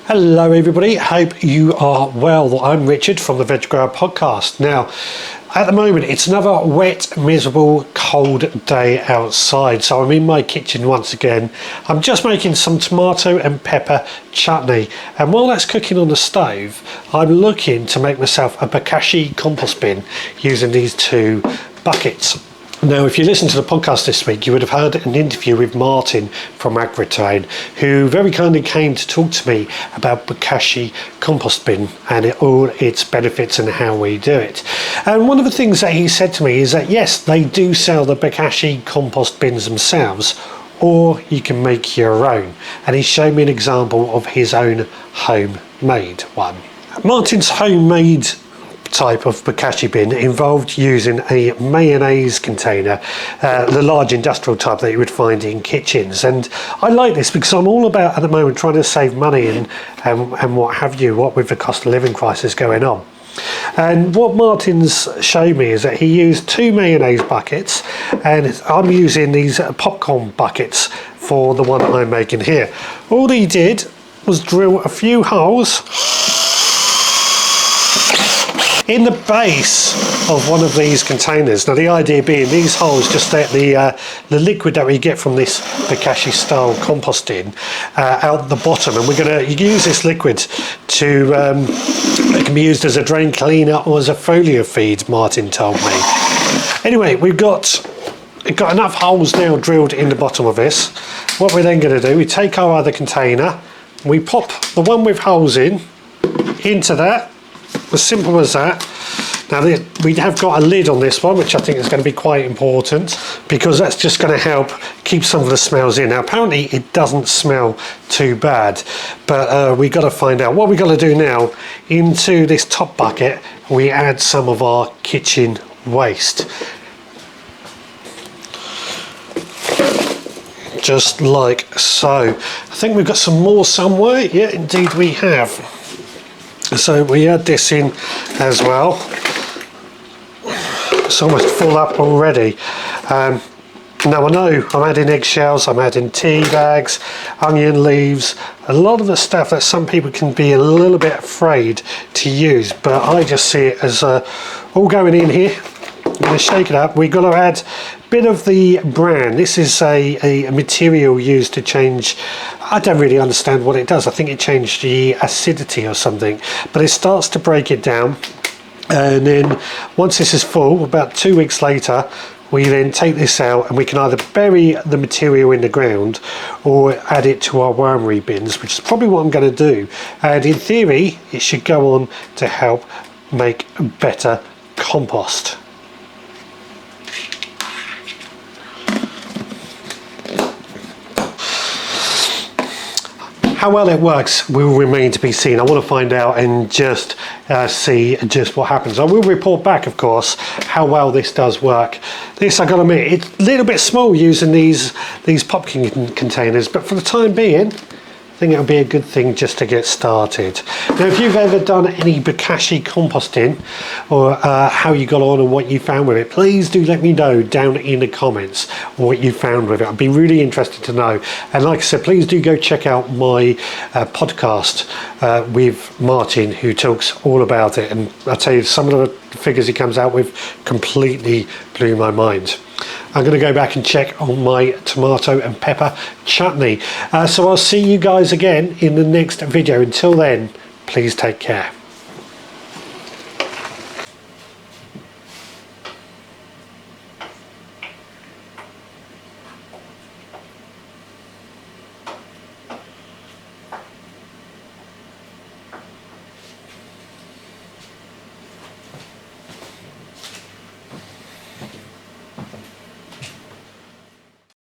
Hello everybody, hope you are well. I'm Richard from the Veg Grower Podcast. Now, at the moment it's another wet, miserable, cold day outside, so I'm in my kitchen once again. I'm just making some tomato and pepper chutney, and while that's cooking on the stove, I'm looking to make myself a Bokashi compost bin using these two buckets. Now, if you listened to the podcast this week, you would have heard an interview with Martin from Agritrain, who very kindly came to talk to me about Bokashi compost bin and all its benefits and how we do it. And one of the things that he said to me is that yes, they do sell the Bokashi compost bins themselves, or you can make your own. And he showed me an example of his own homemade one. Martin's homemade type of Bokashi bin involved using a mayonnaise container, the large industrial type that you would find in kitchens. And I like this because I'm all about at the moment trying to save money and what have you, what with the cost of living crisis going on. And what Martin's showed me is that he used two mayonnaise buckets, and I'm using these popcorn buckets for the one that I'm making here. All he did was drill a few holes in the base of one of these containers. Now, the idea being these holes just let the liquid that we get from this Bokashi style composting out the bottom, and we're going to use this liquid to it can be used as a drain cleaner or as a foliar feed, Martin told me. Anyway, we've got enough holes now drilled in the bottom of this. What we're then going to do, we take our other container, we pop the one with holes into that. As simple as that. Now we have got a lid on this one, which I think is going to be quite important because that's just going to help keep some of the smells in. Now apparently it doesn't smell too bad, but we got to find out. What we got to do now, into this top bucket we add some of our kitchen waste, just like so. I think we've got some more somewhere. Yeah, indeed we have. So we add this in as well. It's almost full up already. Now I know I'm adding eggshells, I'm adding tea bags, onion leaves, a lot of the stuff that some people can be a little bit afraid to use, but I just see it as all going in here. I'm going to shake it up. We've got to add a bit of the bran. This is a material used to change, I don't really understand what it does. I think it changed the acidity or something, but it starts to break it down. And then once this is full, about 2 weeks later, we then take this out and we can either bury the material in the ground or add it to our wormery bins, which is probably what I'm going to do. And in theory, it should go on to help make better compost. How well it works will remain to be seen. I want to find out and just see just what happens. I will report back, of course, how well this does work. This, I got to admit, it's a little bit small using these popcorn containers, but for the time being, I think it'll be a good thing just to get started. Now, if you've ever done any Bokashi composting or how you got on and what you found with it, please do let me know down in the comments what you found with it. I'd be really interested to know. And like I said, please do go check out my podcast with Martin, who talks all about it. And I tell you, some of the figures he comes out with completely blew my mind. I'm going to go back and check on my tomato and pepper chutney. So I'll see you guys again in the next video. Until then, please take care.